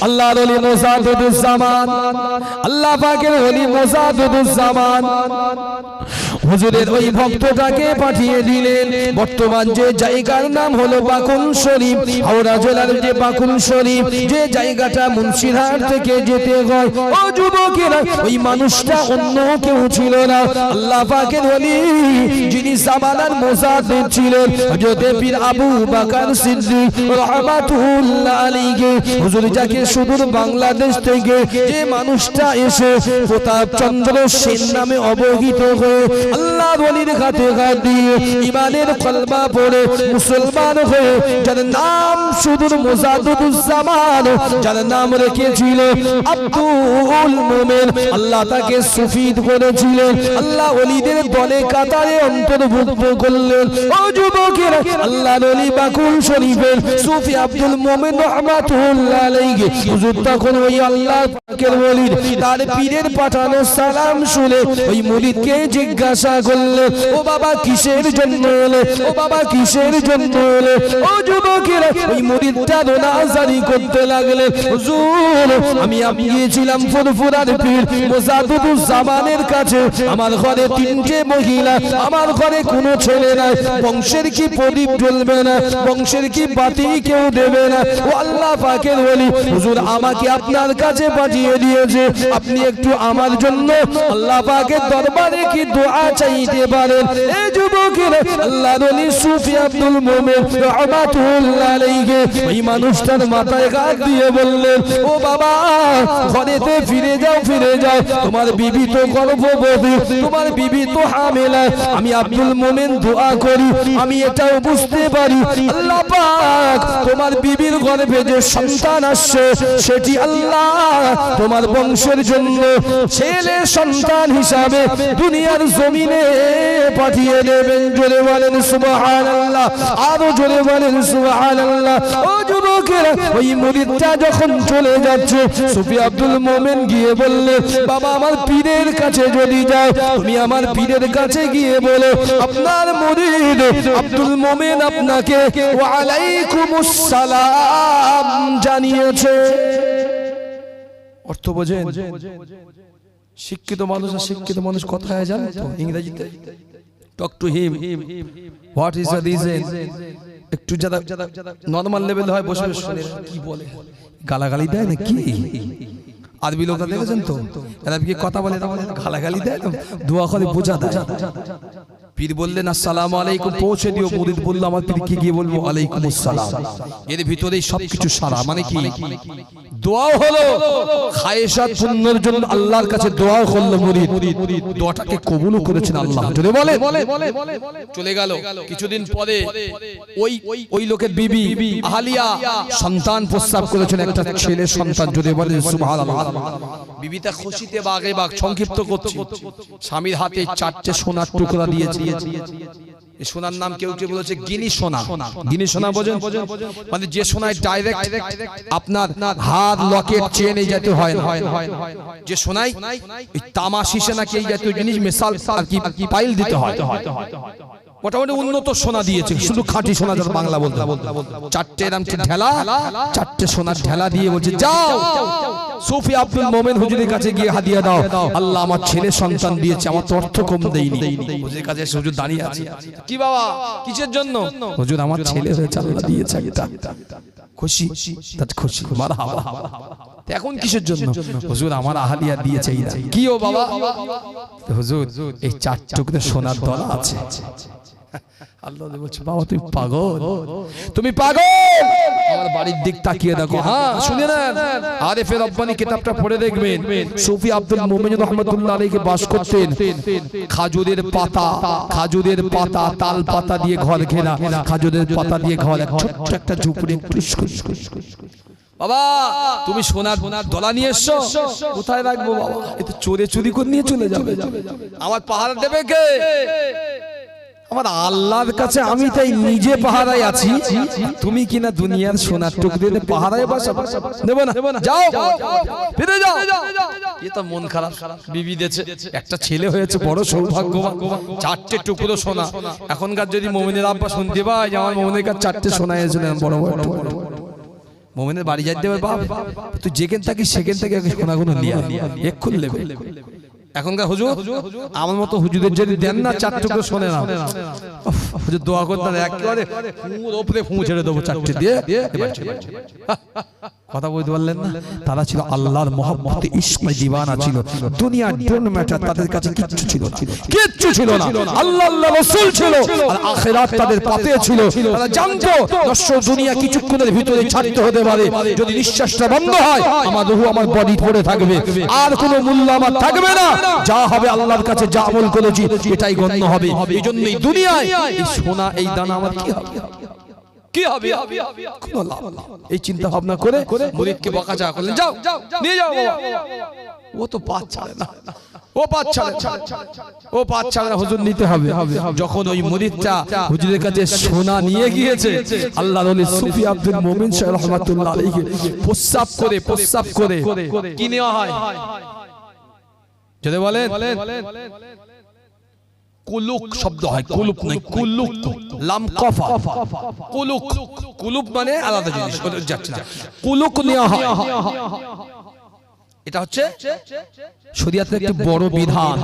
আল্লাহর ওলি মুজাদ্দিদুজ্জামান, আল্লাহ পাকের ওলি মুজাদ্দিদুজ্জামান হুজুরের ওই ভক্তটাকে পাঠিয়ে দিলেন বর্তমান যে জায়গার নাম হলো বাকুল শরীফ, হাওড়া জেলার যে বাকুল শরীফ, যে জায়গাটা মুন্সিরহাট থেকে যেতে হয়। ও যুবকেরা, ওই মানুষটা অন্য কেউ ছিল না, আল্লাহ পাকের ওলি যিনি জামানার মুজাদ্দিদ ছিলেন হযরত পীর আবু বকর সিদ্দিক রাহমাতুল্লাহ আলাইহি। হুজুর যাকে সুদূর বাংলাদেশ থেকে যে মানুষটা এসে প্রতাপচন্দ্র সেন নামে অবহিত হয়ে আল্লাহর ওলির হাতে হাত দিয়ে ঈমানের কলমা পড়ে মুসলমান হয়ে যার নাম সুদূর মুজাদ্দিদুজ্জামান, যার নাম রেখেছিল আব্দুল মোমেন, আল্লাহ তাকে সুফি করেছিলেন, আল্লাহ ওলিদের দলে কাতারে অন্তর্ভুক্ত করলেন। ও যুবকেরা, আল্লাহর ওলি বাকুল শরীফের সুফি আব্দুল মোমেন রাহমাতুল্লাহ আলাইহি হুজুর তখন ওই আল্লাহ পাকের ওলির তার পীরের পাঠানো সালাম শুনে ওই মুরিদকে জিজ্ঞাসা করলে, ও বাবা কিসের জন্য এলে, ও বাবা কিসের জন্য এলে? ও যুবকেরা, ওই মুরিদটা রোনাজারি করতে লাগলে, হুজুর আমি গিয়েছিলাম ফুরফুরার পীর মুজাদ্দিদুজ্জামানের কাছে, আমার ঘরে তিনটে মহিলা, আমার ঘরে কোনো ছেলে নাই, বংশের কি প্রদীপ জ্বলবে না, বংশের কি বাতি কেউ দেবে না। ও আল্লাহ পাকের ওলি, হুজুর আমাকে আপনার কাছে পাঠিয়ে দিয়েছে, আপনি একটু আমার জন্য আল্লাহ পাকের দরবারে কি দোয়া চাইতে পারেন। এই যুবকেরা, আল্লাহর ওলি সুফি আব্দুল মোমেন রাহমাতুল্লাহ আলাইহি ওই মানুষটার মাথায় হাত দিয়ে বললেন, ও বাবা ঘরেতে ফিরে যাও, ফিরে যাও, তোমার বিবি তো গর্ভবতী, তোমার বিবি তো হামেলা। আমি আব্দুল মোমেন দোয়া করি, আমি এটাও বুঝতে পারি আল্লাহ পাক তোমার বিবির গর্ভে যে সন্তান আসছে সেটি আল্লাহ তোমার বংশের জন্য ছেলে সন্তান হিসাবে দুনিয়ার জমিনে পাঠিয়ে দেবেন। জোরে বলেন সুবহানাল্লাহ, আরো জোরে বলেন সুবহানাল্লাহ। ও যুবকেরা, ওই মুরিদটা যখন চলে যাচ্ছে, সুফি আব্দুল মোমেন গিয়ে বললে, বাবা আমার পীরের কাছে যদি যাও, তুমি আমার পীরের কাছে গিয়ে বলো আপনার মুরিদ আব্দুল মোমেন আপনাকে ওয়া আলাইকুমুস সালাম জানিয়েছে। অর্থ বোঝেন? শিক্ষিত মানুষ আর শিক্ষিত মানুষ কথায় জানে তো ইংরেজিতে, talk to him, what is the reason. একটু যারা নরমাল লেভেল হয় বসে শুনে কি বলে, গালাগালি দেয় না কি? আরবি লোকরা দেখেছেন তো, এরা কি কথা বলে গালাগালি দেয় না, দোয়া করে বোঝা দেয়। পীর বললেন আসসালামু আলাইকুম পৌঁছে দিও, মুরিদ বলল আমার পীরকে গিয়ে বলবো আলাইকুমুস সালাম। এর ভিতরেই সবকিছু সারা, মানে কি দোয়া হলো খায়েশাত পূর্ণের জন্য আল্লাহর কাছে দোয়া করলো মুরিদ, দোয়াটাকে কবুলও করেছেন আল্লাহ। যদি বলে চলে গেল কিছুদিন পরে ওই লোকের বিবি আহলিয়া সন্তান প্রস্রাব করেছেন, একটা ছেলে সন্তান। যদি বলে সুবহানাল্লাহ। বিবিটা খুশিতে বাগে বাগ সংক্ষিপ্ত করছে, স্বামীর হাতে 4টে সোনার টুকরা দিয়েছে। এই সোনার নাম কেউ কেউ বলেছে গিনি সোনা। গিনি সোনা বোঝেন? মানে যে সোনায় ডাইরেক্ট আপনার হাত লকেট চেন এই জাতীয় হয় না, যে সোনায় এই তামা শিশে নাকি এই জাতীয় জিনিস মেশাল আর কি পাইল দিতে হয়। মোটামুটি উন্নত সোনা দিয়েছে, শুধু খাঁটি সোনা, যারা বাংলা বলতে 4টে এরকম ঢেলা, 4টে সোনার ঢেলা দিয়ে বলছে যাও সুফি আব্দুল মোমেন হুজুরের কাছে গিয়ে হাদিয়া দাও, আল্লাহ আমার ছেলে সন্তান দিয়েছে, আমার তো অর্থ কম দেয়নি। হুজুরের কাছে হুজুর দাঁড়িয়ে আছে, কি বাবা কিসের জন্য? হুজুর আমার ছেলে হয়েছে, আল্লাহ দিয়েছে একটা। খুশি? খুশি, মারহাবা। এখন কিসের জন্য? হুজুর আমার আহলিয়া দিয়েছে। কি ও বাবা? হুজুর এই 4 টুকরো সোনার দলা আছে। আল্লাহ বলছে বাবা তুমি পাগল, তুমি পাগল, আমার বাড়ির দিক তাকিয়ে দেখো। হ্যাঁ শুনে নেন, আরিফে রব্বানি কিতাবটা পড়ে দেখবেন। সুফি আব্দুল মোমেন রাহমাতুল্লাহ আলাইহি বাস করতেন খাজুরের পাতা তাল পাতা দিয়ে ঘর ঘেরা, খাজুরের পাতা দিয়ে ঘর, ছোট্ট একটা ঝুপড়ি। বাবা তুমি সোনার দলা নিয়ে এসছো, কোথায় রাখবো বাবা? এ তো চোরে চুরি করে নিয়ে চলে যাবে, আমার পাহারা দেবে কে? আমার আল্লাহর কাছে আমি তাই নিজে পাহারায় আছি, তুমি কিনা দুনিয়ার সোনার টুকরোতে পাহারায় বসা দেব না। যাও ফিরে যাও। এ তো মন খারাপ, বিবি দিয়েছে, একটা ছেলে হয়েছে, বড় সৌভাগ্যবান, 4টে টুকরো সোনা। এখনকার যদি মোমেনের আব্বা শুনতে পায় যে আমার মোমেনের কাছে 4টে সোনা এসেছিলেন বড় বড়, মোমেনের বাড়ি যাইতে হবে বাপ, তুই যেখান থাকিস সেখান থেকে সোনাগুলো নিয়ে এক্ষুন নেবে। এখনকার হুজুর আমার মতো হুজুরের যদি দেন না 4 টুকরো শোনে না, হুজুর দোয়া করতেন একেবারে ফুল উপরে ফুঁ ছেড়ে দেবো 4টে দিয়ে। কথা বলতে পারলেন না? তারা ছিল আল্লাহর মহব্বতে ইশকে দিওয়ানা ছিল। দুনিয়া ডোন্ট ম্যাটার, তাদের কাছে কিচ্ছু ছিল না, কিচ্ছু ছিল না। আল্লাহ রাসূল ছিল আর আখিরাত তাদের পাতে ছিল। তারা জানতো নশ্বর দুনিয়া কিছুক্ষণের ভিতরে ছাড়তে হতে পারে। যদি নিঃশ্বাসটা বন্ধ হয় আমার রূহ আমার বডি পড়ে থাকবে, আর কোনো মূল্য আমার থাকবে না। যা হবে আল্লাহর কাছে যা আমল করেছি এটাই গণ্য হবে। এইজন্যই দুনিয়ায় এই সোনা এই দানা আমার কি হবে, কি হবে? কোনো লাভ না। এই চিন্তা ভাবনা করে মুরিদকে বকাঝকা করলেন, যাও নিয়ে যাও বাবা। ও তো পাঁচ ছাড়ে না, ও পাঁচ ছাড়ে, ও পাঁচ ছাড়ে না, হুজুর নিতে হবে। যখন ওই মুরিদটা হুজুরের কাছে সোনা নিয়ে গিয়েছে, আল্লাহর ওলি সুফি আব্দুল মুমিন শাহ রাহমাতুল্লাহ আলাইহি প্রস্রাব করে কি নেওয়া হয় যদি বলেন কুলুক শব্দ হয়, কুলুক নয়, কুলুক, লাম কফা, কুলুক। কুলুক মানে আলাদা জিনিস, যাচ্ছে না। কুলুক নেওয়া হয়, এটা হচ্ছে শরীয়তের একটি বড় বিধান,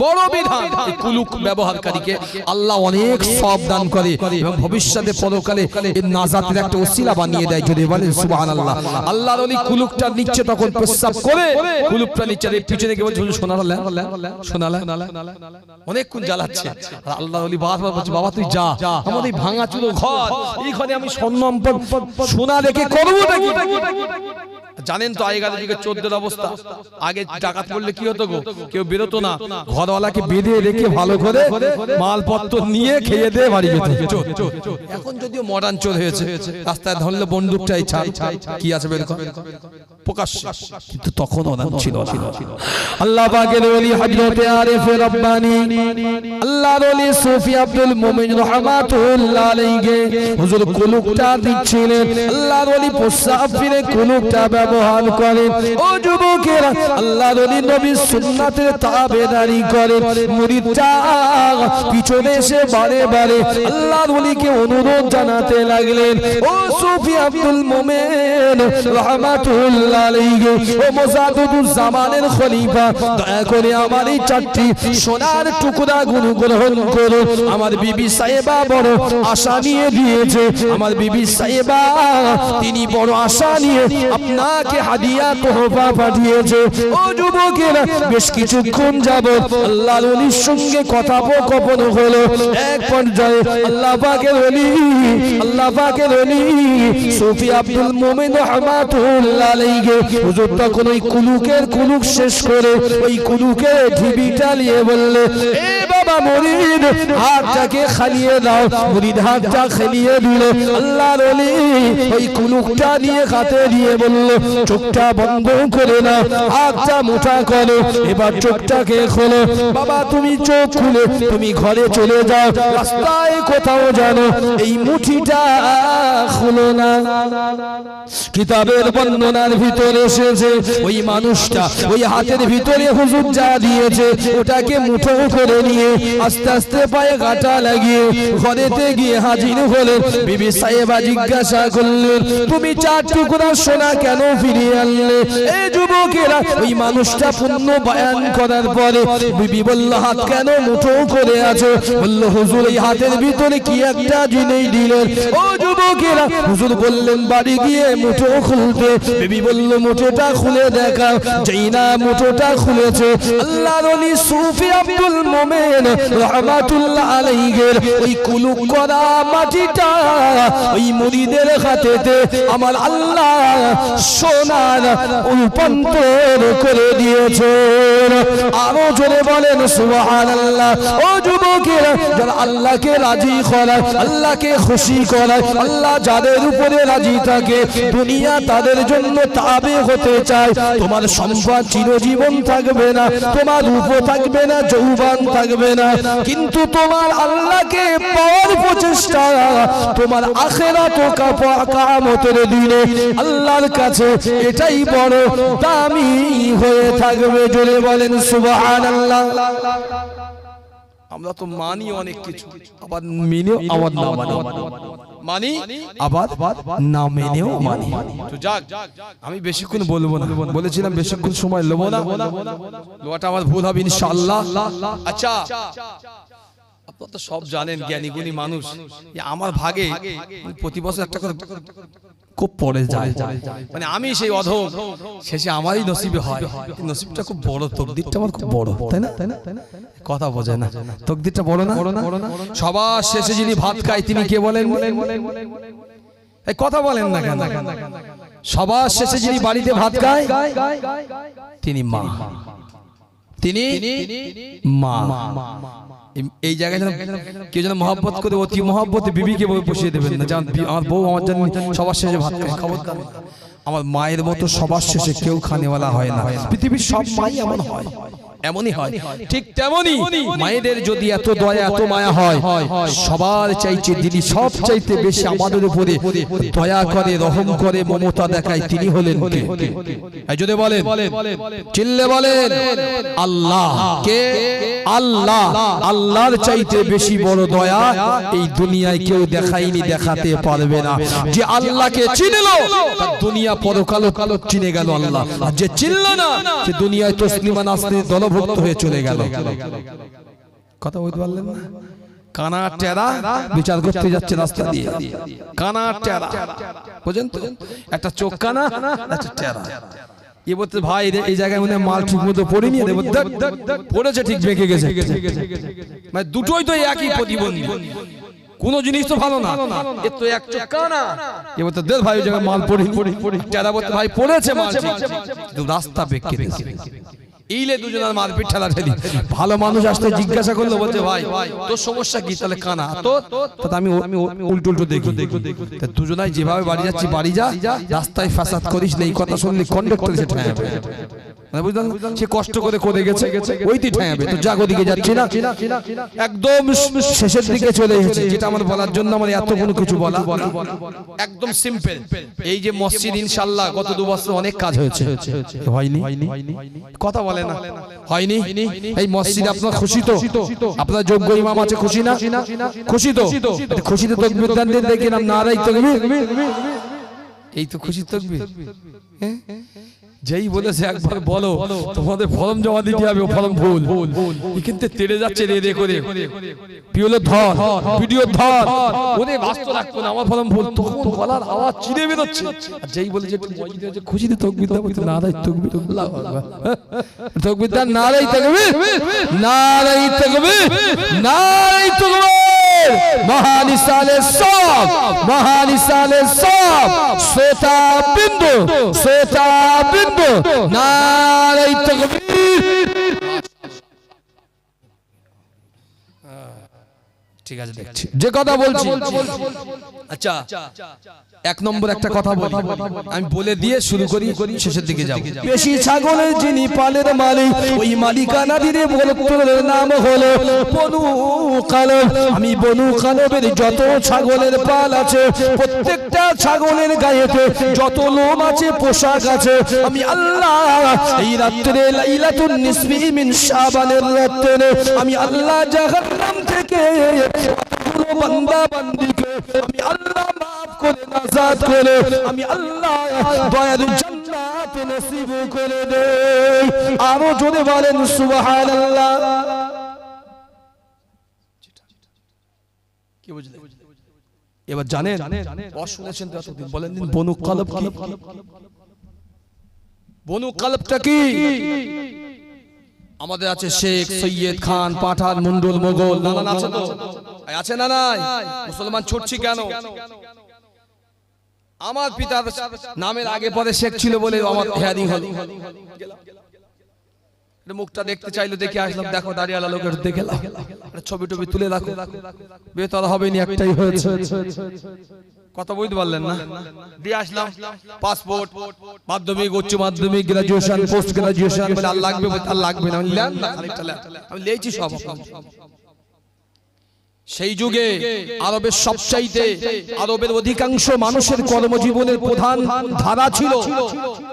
বড় বিধান। এই কুলুক ব্যবহারকারীকে আল্লাহ অনেক সওয়াব দান করে এবং ভবিষ্যতে পরকালে এর নাজাতের একটা ওসিলা বানিয়ে দেয়। যদি বলেন সুবহানাল্লাহ। আল্লাহর ওলি কুলুকটা নিচে তখন প্রস্রাব করে, কুলুকটা নিচে পিছনে গিয়ে বলছে শোনালা অনেকক্ষণ জ্বালাচ্ছে। আর আল্লাহর ওলি বারবার বলছে, বাবা তুই যা, আমার এই ভাঙা চুরো ঘর, এই ঘরে আমি স্বর্ণ সোনা রেখে করবো নাকি? জানেন তো আগেকার যুগে চোরদের অবস্থা, আগে ডাকাত পড়লে কি হতো গো, কেউ বেরোতো না, ঘরওয়ালাকে বেঁধে রেখে ভালো করে মালপত্র নিয়ে খেয়ে দিয়ে বাড়ি যেত। এখন যদিও মডার্ন চোর হয়েছে, রাস্তায় ধরলে বন্দুকটাই ছাড়, কি আছে বের কর প্রকাশ্য, কিন্তু তখন অনাম ছিল। আল্লাহ পাকের ওলি হযরতে আরিফে রব্বানি আল্লাহর ওলি সুফি আব্দুল মুমিন রাহমাতুল্লাহ আলাইহি হুজুর কুলুকটা দিচ্ছিলেন। আল্লাহর ওলি প্রস্রাব ফিরে কুলুকটা ব্যবহার করেন। ও যুবকেরা, আল্লাহর ওলি নবীর সুন্নাতের তাবেদারি করেন। মুরিদটা পিছনে এসে বারে বারে আল্লাহর ওলিকে অনুরোধ জানাতে লাগলেন, ও সুফি আব্দুল মুমিন রাহমাতুল্লাহ আলাইহি, ও মুজাদ্দিদুজ জামানের খলিফা, দয়া করে আমার এই 4টি সোনার টুকরা গুলো গ্রহণ করুন। আমার বিবি সাহেবা বড় আশা নিয়ে দিয়েছে, আমার বিবি সাহেবা তিনি বড় আশা নিয়ে আপনাকে হাদিয়া তোহফা পাঠিয়েছে। ও যুবকেরা, বেশ কিছুক্ষণ যাবত আল্লাহর ওলির সঙ্গে কথোপকথন হলো। এক পর্যায়ে আল্লাহ পাকের ওলি সুফি আব্দুল মুমিন রাহমাতুল্লাহ আলাইহি হুজুর তখন ওই কুলুক শেষ করে ওই কুলুকে ঢিবিটা নিয়ে বললে, এ বাবা মুরিদ, হাতটাকে খালিয়ে দাও। মুরিদ হাতটা খালিয়ে দিল। আল্লাহর ওলি ওই কুলুকটা নিয়ে হাতে দিয়ে বলল, চোখটা বন্ধ করে না, হাতটা মোটা করো, এবার চোখটাকে খোলো। বাবা তুমি চোখ খুলে তুমি ঘরে চলে যাও, রাস্তায় কোথাও জানো এই মুঠিটা খুলো না। কিতাবের বর্ণনার ভিতরে এসেছে ওই মানুষটা ওই হাতের ভিতরে হুজুর যা দিয়েছে ওটাকে মুঠো করে নিয়ে আস্তে আস্তে পায়ে কাটা লাগিয়ে ঘরেতে গিয়ে হাজির হলেন। বিবি সাহেবা জিজ্ঞাসা করলেন, তুমি 4 টুকরা সোনা কেন ফিরিয়ে আনলে? এই যুবকেরা, ওই মানুষটা পূর্ণ বয়ান করার পরে বিবি বলল, হাত কেন মুঠো করে আছো? বলল, হুজুর এই হাতের ভিতরে কি একটা জিনিস দিলেন। ও যুবকেরা, হুজুর বললেন বাড়ি গিয়ে মুঠো খুলতে। বিবি বলল, মুঠোটা খুলে দেখাও। যেই না মুঠোটা খুলেছে, আল্লাহর ওলি সুফি আব্দুল মুমিন রাহমাতুল্লাহ আলাইহি ওই কুলুক করা মাটিটা ওই মুরিদের হাতেতে আমার আল্লাহ সোনার রূপান্তর করে দিয়েছেন। আরো জোরে বলেন সুবহানাল্লাহ। ও যুবকেরা, যারা আল্লাহকে রাজি করায়, আল্লাহকে খুশি করায়, আল্লাহ যাদের উপরে রাজি থাকে দুনিয়া তাদের জন্য তাবে হতে চায়। তোমার সম্পদ চিরজীবন থাকবে না, তোমার রূপ থাকবে না, যৌবন থাকবে না, কিন্তু তোমার আল্লাহকে পাওয়ার প্রচেষ্টা তোমার আখিরাত ও কিয়ামতের দিনে আল্লাহর কাছে এটাই বড় দামি হয়ে থাকবে। জোরে বলেন সুবহানাল্লাহ। আমরা তো মানি অনেক কিছু, আবার মেনেও আবার না মানি, মানি আবার না মেনেও মানি। তো যাক, আমি বেশিক্ষণ বলবো না, বলেছিলাম বেশিক্ষণ সময় নেব না, লোয়াটা আমার ভুল হবে ইনশাআল্লাহ। আচ্ছা, আপনারা তো সব জানেন, জ্ঞানী গুণী মানুষ, আমার ভাগে প্রতি বছর একটা করে খুব পড়ে যায়, মানে আমি সেই অধম, শেষে আমারই নসিবে হয়। নসিবটা খুব বড়, তকদিরটা আমার খুব বড়, তাই না? কথা বোঝে না, তকদিরটা বড় না? সবার শেষে যিনি ভাত খায় তিনি কে বলেন? এই কথা বলেন না কেন? সবার শেষে যিনি বাড়িতে ভাত খায় তিনি মা, তিনি মা। এই জায়গায় কেউ যেন মহব্বত করে অতি মহব্বতে বিবিকে বসিয়ে দেবেন না, যেমন আমার বউ আমার জন্য সবার শেষে ভাত খায়, খবরদার। আমার মায়ের মতো সবার শেষে কেউ খানেওয়ালা হয় না, পৃথিবীর সব মাই এমন হয়, এমনই হয়। ঠিক তেমনি মায়েদের যদি এত দয়া এত মায়া হয়, সবার চাইতে যিনি সব চাইতে বেশি আমাদের উপরে দয়া করে, রহম করে, মমতা দেখায়, তিনি হলেন কে? এই যদি বলেন, চিল্লে বলেন আল্লাহ। কে? আল্লাহ। আল্লাহর চাইতে বেশি বড় দয়া এই দুনিয়ায় কেউ দেখায়নি, দেখাতে পারবে না। যে আল্লাহকে চিনলো তার দুনিয়া পরকাল চিনে গেল আল্লাহ, আর যে চিনল না সে দুনিয়ায় তসলিমা নাসরিন দলভুক্ত হয়ে চলে গেল। কথা বলতে পারলেন না? কানা টেরা বিচার করতে যাচ্ছে রাস্তা দিয়ে, কানা টেরা, বুঝেন তো? একটা চোখ কানা, একটা টেরা। এ বলতে ভাই এই জায়গায় মনে মাল ঠিক মতো পড়েনি, পড়েছে ঠিক বেঁকে গেছে, মানে দুটোই তো একই প্রতিবন্ধী, কোন জিনিস তো ভালো না। এ তো এক চোখ কানা, এ বলতে দেখ ভাই ওই জায়গায় মাল পড়েনি, টেরা বলতে ভাই পড়েছে মাল ঠিক, কিন্তু রাস্তা বেঁকে গেছে। এইলে দুজনের মারপিট ঠেলা ঠেলি। ভালো মানুষ আসতে জিজ্ঞাসা করলো, বলছে ভাই তোর সমস্যা কি? তাহলে কানা তো আমি উল্টো উল্টো দেখি। দুজনাই যেভাবে বাড়ি যাচ্ছি, বাড়ি যা, রাস্তায় ফাসাদ করিস না, এই কথা শুনলে কন্ডাক্টর এসে ঠেয়াবে, বুঝলেন? সে কষ্ট করে করে গেছে, ওইটি ঠেয়াবে। তো জাগো দিকে যাচ্ছি না, একদম শেষের দিকে চলে এসেছে। যেটা আমার বলার জন্য আমার এত কোনো কিছু বলা একদম সিম্পল। এই যে মসজিদ ইনশাআল্লাহ গত 2 বছর অনেক কাজ হয়েছে, হয়নি? কথা বলে না, হয়নি? এই মসজিদ আপনার খুশি তো? আপনার যোগ্য ইমাম আছে, খুশি না? খুশি তো? খুশিতে তাকবীর দেন, দেখি নাম নারায়ে তাকবীর, এই তো খুশি তাকবীর। যেই বলেছে একবার বলো তোমাদের ফর্ম জমা দিতে হবে, ফর্ম ভুল, কিন্তু তেড়ে যাচ্ছে রে রে করে, পিওলো ধর, ভিডিও ধর, ওরে বাস্ত রাখতো না, আমার ফর্ম ভুল, তখন গলার আওয়াজ চিড়ে বেরোচ্ছে। আর যেই বলে যে খুশিতে তাকবীর দাও, নারায়ে তাকবীর, আল্লাহু আকবার, তাকবীর দান, নারায়ে তাকবীর, নারায়ে তাকবীর, নারায়ে তাকবীর। মহান ইসালে সব, মহান ইসালে সব, শ্বেতা বিন্দু, শ্বেতা বিন্দু, নারায়ে তাকবীর। ঠিক আছে, দেখছি যে কথা বলছি। আচ্ছা, 1 নম্বর একটা কথা বলি, আমি বলে দিয়ে শুরু করি, শেষের দিকে যাব। বেশি ছাগলের যিনি পালের মালিক, ওই মালিকানাধীন গোত্রের নাম হলো বনু কালব। আমি বনু কালবের যত ছাগলের পাল আছে, প্রত্যেকটা ছাগলের গায়েতে যত লোম আছে, পোশাক আছে, আমি আল্লাহ এই রাত্রে লাইলাতুন নিসফি মিন শাবানের রাত্রে আমি আল্লাহ জাহান্নাম থেকে বান্দা বান্দিকে আমি আল্লাহ মাফ করে, নাজাত করে, আমি আল্লাহ দয়ার জান্নাত নসিব করে দেই। আরো জোরে বলেন সুবহানাল্লাহ। কি বুঝলেন? এবার জানেন, শুনেছেন তো এতদিন, বলেন দিন বনু কালব কি? বনু কালবটা কি? আমাদের আছে শেখ, সৈয়দ, খান, পাঠান, মন্ডল, মোগল, নানান আছে তো? আছে না নাই? মুসলমান ছুটছি কেন? আমার পিতার নামের আগে পরে শেখ ছিল বলে আমার হেয়ারিং হলো। মুখটা দেখতে চাইলো, দেখে আসলাম, দেখো দাঁড়িয়ালা লোকের দেখে ছবি টবি তুলে রাখো, বেতর হবে নি, একটাই হয়েছে। কথা বুঝতে পারলেন না? দিয়ে আসলাম পাসপোর্ট, মাধ্যমিক, উচ্চ মাধ্যমিক, গ্রাজুয়েশন, পোস্ট গ্রাজুয়েশন, বলে আর লাগবে, আর লাগবে না, আমি লেন না, আমি লেইছি সব। সেই যুগে আরবের সবচাইতে আরবের অধিকাংশ মানুষের কর্মজীবনের প্রধান ধারা ছিল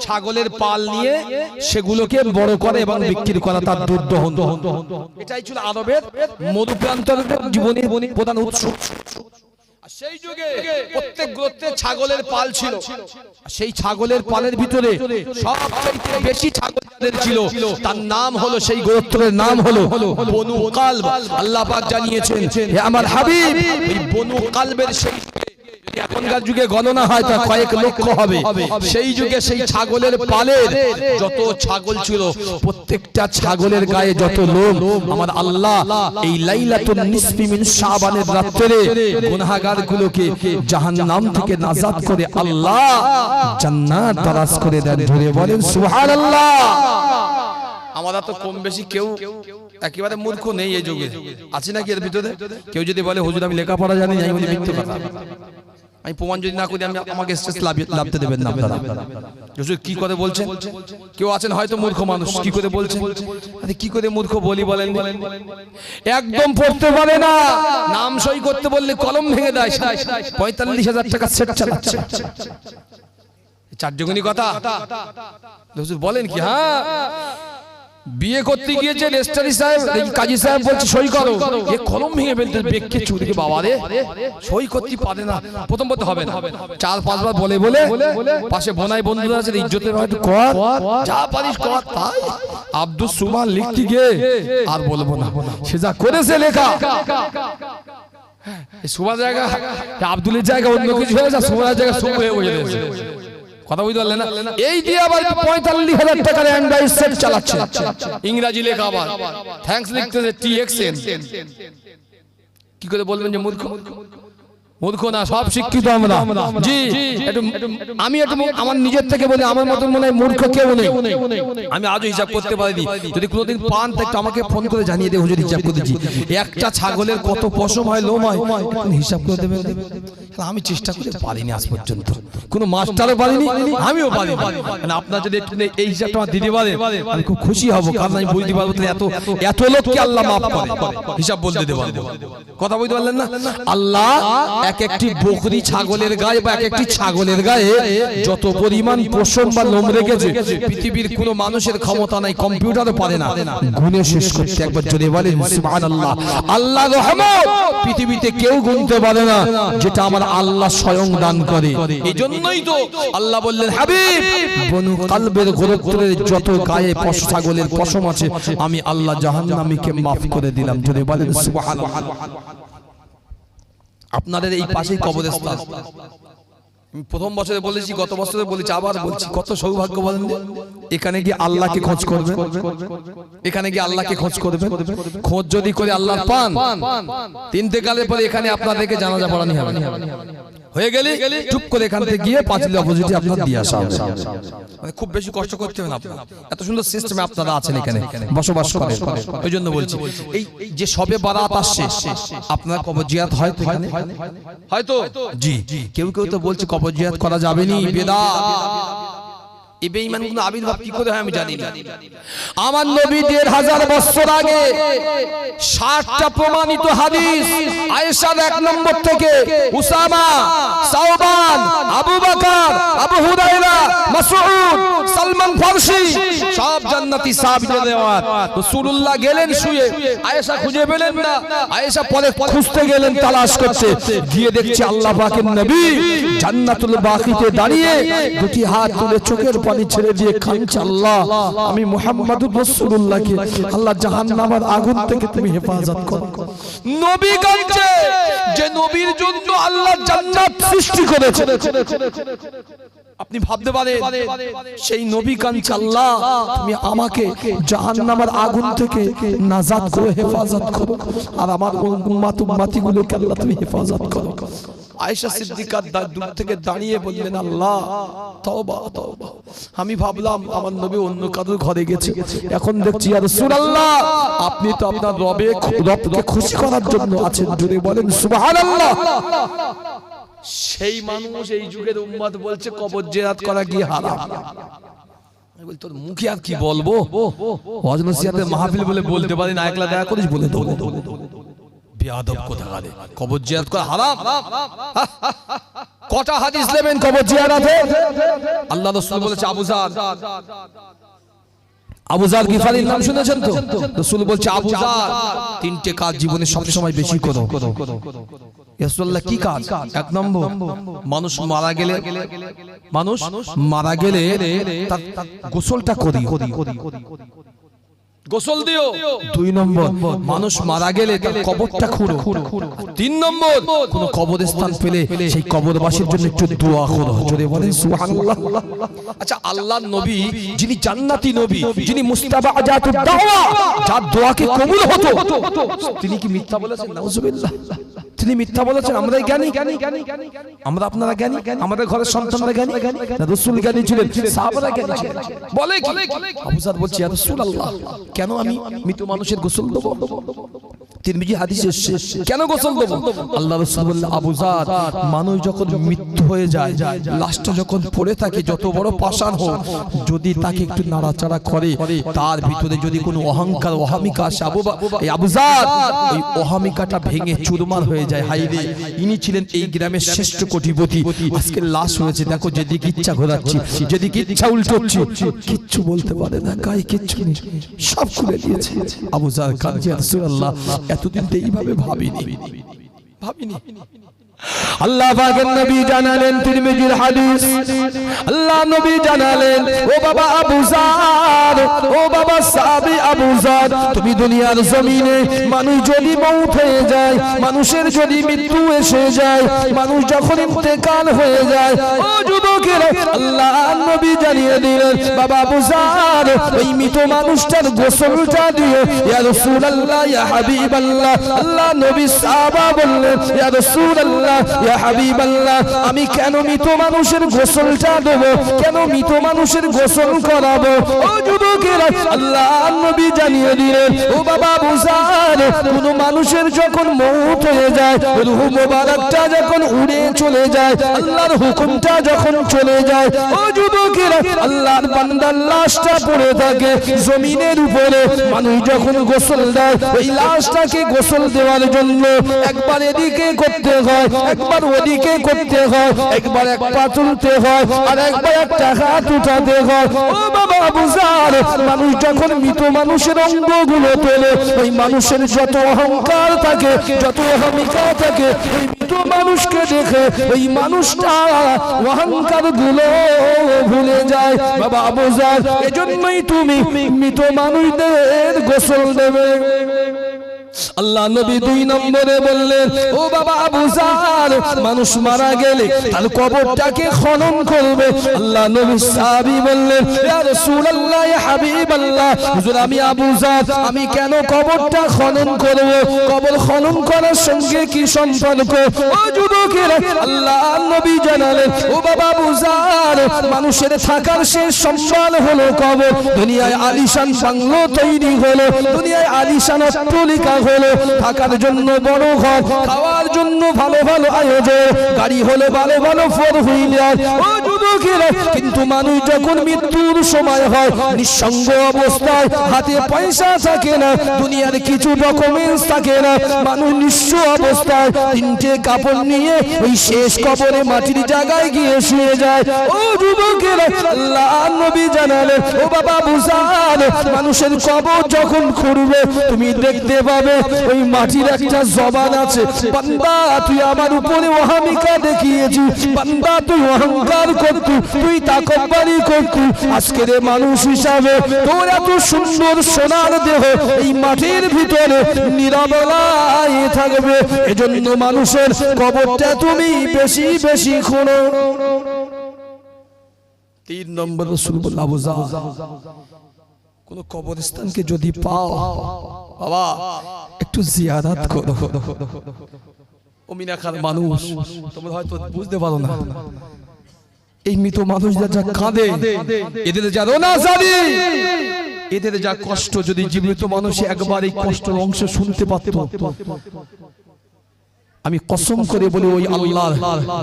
ছাগলের পাল নিয়ে সেগুলোকে বড় করে এবং বিক্রি করা, তার দুধ দহন। এটাই ছিল আরবের মরুপ্রান্তর জীবনের প্রধান উৎস। সেই যুগে প্রত্যেক গোত্রে ছাগলের পাল ছিল। সেই ছাগলের পালের ভিতরে সবচেয়ে বেশি ছাগল ছিল, তার নাম হলো, সেই গোত্রের নাম হলো বনু কালব। আল্লাহ পাক জানিয়েছেন, হে আমার হাবিব, এই বনু কালবের সেই এখনকার যুগে গণনা হয় তা কয়েক লক্ষ হবে। সেই যুগে সেই ছাগলের পালের যত ছাগল ছিল, প্রত্যেকটা ছাগলের গায়ে যত লোম, আমার আল্লাহ এই লাইলাতুন নিসফি মিন শাবানের রাতে গুনাহগারগুলোকে জাহান্নাম থেকে নাজাত করে আল্লাহ জান্নাত দারাজ করে দেন। ধরে বলেন সুবহানাল্লাহ। আমরা তো কম বেশি কেউ একেবারে মূর্খ নেই এই যুগে, আছে নাকি এর ভিতরে? কেউ যদি বলে হুজুর আমি লেখাপড়া জানি না, আমি বলি মিথ্যে কথা। আমি প্রমাণ যদি না করি আমি আমাকে স্টেজ লাভতে দেবেন না আপনারা। হুজুর কি করে বলছেন? কেউ আছেন হয়তো মূর্খ মানুষ, কি করে বলছেন? আরে কি করে মূর্খ বলি বলেন? একদম পড়তে পারে না, নাম সই করতে বললে কলম ভেঙে দেয়। 45,000 টাকা সেট চালাচ্ছে। চারজনই কথা হুজুর বলেন কি? হ্যাঁ, বিয়ে করতে গিয়েছে রেজিস্ট্রারি সাহেব, কাজী সাহেব বলছে সই করো, এ কলম ভেঙে ফেলতে বেককে চুরি, বাবা রে সই করতে পারে না। প্রথম বলতে হবে না, 4-5 বার বলে বলে পাশে বোনাই বন্ধুরা আছে ইজ্জতের হয়তো কর, যা পারিস কর। তাই আব্দুল সুবহান লিখতে গিয়ে আর বলবো না, সে যা করেছে লেখা, সুবহান জায়গা আব্দুলের জায়গা অন্য কিছু হয়ে যায়, সুবহানের জায়গা সুব হয়ে বসে গেছে। কথা বুঝতে পারলেন না? এই দিয়ে আবার 45,000 টাকার অ্যান্ড্রয়েড সেট চালাচ্ছে। ইংরেজি লেখা আবার থ্যাঙ্কস লিখতেছে TXN। কি করে বলবেন যে মূর্খ? মূর্খ না, সব শিক্ষিত আমরা। জি, আমি একটু আমার নিজের থেকে বলি, আমার মতন মনে হয় মূর্খ কেউ নেই। আমি আজও হিসাব করতে পারিনি, যদি কোনোদিন পান একটু আমাকে ফোন করে জানিয়ে দে হুজুর হিসাব করে দিচ্ছি একটা ছাগলের কত পশম হয়, লোম হয়, হিসাব করে দেবেন। আমি চেষ্টা করতে পারিনি আজ পর্যন্ত, কোনো মাস্টারও পারিনি, আমিও পারিনি। আপনার যদি এই হিসাবটা আমার দিতে পারে আমি খুব খুশি হব, কারণ আমি বুঝতে পারবো এত এত লোককে আল্লাহ মাফ করে হিসাব বলতে দিতে পারবো। কথা বুঝতে পারলেন না? আল্লাহ এক একটি বকরি ছাগলের গায়ে বা এক একটি ছাগলের গায়ে যত পরিমাণ পশম বা লোম রেখেছে, পৃথিবীর কোনো মানুষের ক্ষমতা নাই, কম্পিউটারও পারে না গুণে শেষ করতে। একবার জোরে বলেন সুবহানাল্লাহ। আল্লাহর রহমত পৃথিবীতে কেউ গুনতে পারে না, যেটা আমার আল্লাহ স্বয়ং দান করে। এই জন্যই তো আল্লাহ বললেন, হাবিব বনু কালবের গোত্রের যত গায়ে ছাগলের পশম আছে আমি আল্লাহ জাহান্নামীকে মাফ করে দিলাম। জোরে বলেন সুবহানাল্লাহ। আপনাদের এই পাশেই কবরস্থান, প্রথম বছরে বলেছি, গত বছরে বলেছি, আবার বলছি, কত সৌভাগ্য বলেন। এখানে গিয়ে আল্লাহকে খোঁজ করবেন, এখানে গিয়ে আল্লাহকে খোঁজ করবেন। খোঁজ যদি করে আল্লাহ পান, ইন্তেকালের পরে এখানে আপনাদেরকে জানাজা পড়ানি হবে, হয়ে গেলে চুপ করে এখান থেকে গিয়ে পাঁচিলের অপোজিটে আপনার দিয়ে আসা হবে। মানে খুব বেশি কষ্ট করতে হবে না, এত সুন্দর সিস্টেমে আপনারা আছেন, এখানে বসবাস করেন। ওই জন্য বলছি, এই যে সবে বারাত আসছে, আপনার কবর জিয়ারত হয় তো এখানে? হয়তো জি, কেউ কেউ তো বলছে কবর জিয়ারত করা যাবে না, বেদাত। এই বেঈমানগুলো আবির্ভাব কি করে হয় আমি জানি না। আমার নবী ১৫০০ বছর আগে ৬০টা প্রমাণিত হাদিস, আয়েশার ১ নম্বর থেকে উসামা, সাওবান, আবু বকর, আবু হুরায়রা, মাসউদ, সালমান ফারসি, সব জান্নাতি সাহাবীদের রিওয়ায়াত। রাসূলুল্লাহ গেলেন শুয়ে, আয়েশা খুঁজে পেলেন না, আয়েশা পরে খুঁজতে গেলেন, তালাশ করতে গিয়ে দেখছে আল্লাহ পাকের নবী জান্নাতুল বাকিতে দাঁড়িয়ে দুটি হাত তুলে চোখের পানি ছেড়ে দিয়ে কাঁদছে, আল্লাহ আমি মুহাম্মাদুর রাসূলুল্লাহকে আল্লাহ জাহান্নামের আগুন থেকে তুমি হেফাজত করো। নবী কাঁদছে, যে নবীর জন্য আল্লাহ জান্নাত সৃষ্টি করেছে। আপনি ভাবতে পারেন সেই নবী কাঁদছে, আল্লাহ তুমি আমাকে জাহান্নামের আগুন থেকে নাজাত করে হেফাজত করো, আর আমার উম্মতগুলোকে আল্লাহ তুমি হেফাজত করো। আয়েশা সিদ্দিকা দূর থেকে দাঁড়িয়ে বললেন, আল্লাহ তওবা তওবা, আমি ভাবলাম আমার নবী অন্য কারোর ঘরে গেছে, এখন দেখছি ইয়া রাসূলুল্লাহ আপনি তো আপনার রবকে খুশি করার জন্য আছেন। জোরে বলেন সুবহানাল্লাহ। সেই মানুষ এই যুগের উম্মত বলছে কবর জিয়ারত করা কি হারাম। আমি বলি তোর মুখে আর কি বলবো, ওয়াজ নসিহতের মাহফিল বলে বলতে পারি না, একলা দেখা করিস বলে দেবো। বেয়াদব কোথাকারে, কবর জিয়ারত করা হারাম। কটা হাদিস নেবেন কবর জিয়ারতে? আল্লাহ রাসূল বলেছে আবু যার গিফারির নাম শুনেছেন তো? রাসূল বলছে আবু যার তিনটে কাজ জীবনে সব সময় বেশি করো। রাসূলুল্লাহ কি কাজ? এক নম্বর, মানুষ মারা গেলে তার গোসলটা করি, গোসল দিও। দুই নম্বর, মানুষ মারা গেলে তার কবরটা খুঁড়ো। তিন নম্বর, কোন কবরস্থান পেলে সেই কবরবাসীর জন্য একটু দোয়া করো। জোরে বলেন সুবহানাল্লাহ। আচ্ছা, আল্লাহর নবী যিনি জান্নাতি নবী, যিনি মুস্তাবাজাতুদ দাওয়া, যার দোয়াকে কবুল হতো, তিনি কি মিথ্যা বলেছেন? নাউজুবিল্লাহ। তিনি মিথ্যা বলেছেন? আমরা জ্ঞানী, আমরা আপনারা জ্ঞানী, আমাদের ঘরের সন্তানরা জ্ঞানী না? রাসূল জ্ঞানী ছিলেন, সাহাবারা জ্ঞানী ছিলেন। বলে কি? আবু যার বলছে ইয়া রাসূলুল্লাহ, কেন আমি মৃত মানুষের গোসল দেব? তিরমিজি হাদিসে এসেছে, কেন গোসল দেব? আল্লাহ রাসূল বললেন, আবু যার, মানুষ যখন মৃত্যু হয়ে যায়, লাশটা যখন পড়ে থাকে, যত বড় পাষাণ হোক, যদি তাকে একটু নাড়াচাড়া করে, তার ভিতরে যদি কোনো অহংকার অহমিকা আসে, আবু যার, ওই অহমিকাটা ভেঙে চুরমার হয়ে যায়। হায়রে, ইনি ছিলেন এই গ্রামের শ্রেষ্ঠ কোটিপতি, আজকে লাশ হয়েছে, দেখো যেদিকে ইচ্ছা ঘোরাচ্ছি, যেদিকে ইচ্ছা উল্টোচ্ছি, কিচ্ছু বলতে পারে না, গায়ে কিচ্ছু নেই, সব খুলে দিয়েছে। আবু যার কাঁদছে, ইয়া রাসূলুল্লাহ, এতদিন তো এইভাবে ভাবিনি। আল্লাহ পাকের নবী জানালেন, তিরমিজির হাদিস, আল্লাহ নবী জানালেন, ও বাবা আবু যার, ও বাবা সাহাবী আবু যার, তুমি দুনিয়ার জমিনে মানুষ যদি মউত হয়ে যায়, মানুষের যদি মৃত্যু এসে যায়, মানুষ যখন ইন্তেকাল হয়ে যায়, ও যুবকেরা, আল্লাহ নবী জানিয়ে দিলেন, বাবা আবু যার, ওই মৃত মানুষটার গোসলটা দিও। ইয়া রাসূলুল্লাহ, ইয়া হাবিবাল্লাহ, আল্লাহ নবী সাহাবা বললেন, ইয়া রাসূলুল্লাহ, ইয়া হাবিবাল্লাহ, আমি কেন মৃত মানুষের গোসলটা দেব? কেন মৃত মানুষের গোসল করাবো? ও যুবকেরা, আল্লাহ নবী জানিয়ে দিলেন, ও বাবা আবু যার, কোন মানুষের যখন মউত হয়ে যায়, রূহ মোবারকটা যখন উড়ে চলে যায়, আল্লাহর হুকুমটা যখন চলে যায়, ও যুবকেরা, আল্লাহর বান্দার লাশটা পড়ে থাকে জমিনের উপরে, মানুষ যখন গোসল দেয়, ওই লাশটাকে গোসল দেওয়ার জন্য একবার এদিকে করতে হয়, একবার ওদিকে করতে হয়, একবার এক পা তুলতে হয়, আর একবার একটা হাত উঠাতে হয়। ও বাবা আবু যার, মানুষ যখন মৃত মানুষের অঙ্গগুলো তোলে, ওই মানুষের যত অহংকার থাকে, যত অহমিকা থাকে, ওই মৃত মানুষকে দেখে ওই মানুষটা অহংকার গুলো ভুলে যায়। বাবা আবু যার, এজন্যই তুমি মৃত মানুষদের গোসল দেবে। আল্লাহ নবী দুই নম্বরে বললেন, ও বাবা আবু যার, মানুষ মারা গেলে তার কবরটাকে খনন করবে। আল্লাহ নবী সাহাবী বললেন, ইয়া রাসূলুল্লাহ, ইয়া হাবিবাল্লাহ, হুজুর আমি আবু যার, আমি কেন কবরটা খনন করব? কবর খনন করার সঙ্গে কি সম্পর্ক? ও যুবকেরা, আল্লাহ নবী জানালেন, ও বাবা আবু যার, মানুষের থাকার শেষ সম্মান হলো কবর। দুনিয়ায় আলিশান বাংলো তৈরি হলো, দুনিয়ায় আলিশান অট্টালিকা হলো, থাকার জন্য বড় ঘর, খাওয়ার জন্য ভালো ভালো আয়োজন, গাড়ি হলো ভালো ভালো ফোর হুইলার। ও যুবকেরা, কিন্তু মানুষ যখন মৃত্যুর সময় হয়, নিঃসঙ্গ অবস্থায়, হাতে পয়সা থাকে না, দুনিয়ার কিছু ডকুমেন্টস থাকে না, মানুষ নিঃস্ব অবস্থায় তিনটে কাপড় নিয়ে ওই শেষ কবরে মাটির জায়গায় গিয়ে শুয়ে যায়। ও যুবকেরা, আল্লাহ নবী জানালেন, ও বাবা আবু যার, মানুষের কবর যখন খুঁড়বে, তুমি দেখতে পাবে ওই মাটির একটা জবান আছে, বান্দা তুই আমার উপরে অহমিকা দেখিয়েছিস, বান্দা তুই অহংকার করতু, তুই তাকব্বুরি করতু, আজকের মানুষ হিসাবে তোর এত সুন্দর সোনার দেহ এই মাটির ভিতরে নিরবলায় থাকবে। এজন্য মানুষের কবরটা তুমি বেশি বেশি খুঁড়ো। তিন নম্বর রাসূল বললেন, আবু যার, কোন কবরস্থানকে যদি পাও, বাবা একটু জিয়ারত করো। ও মিনাখার মানুষ, তোমরা হয়তো বুঝতে পারো না, এই মৃত মানুষরা যা কাঁদে, এদের যা রোনাজারি, এদের যা কষ্ট, যদি জীবিত মানুষ একবার এই কষ্টের অংশ শুনতে পারত, আমি কসম করে বলি, ওই আল্লাহ,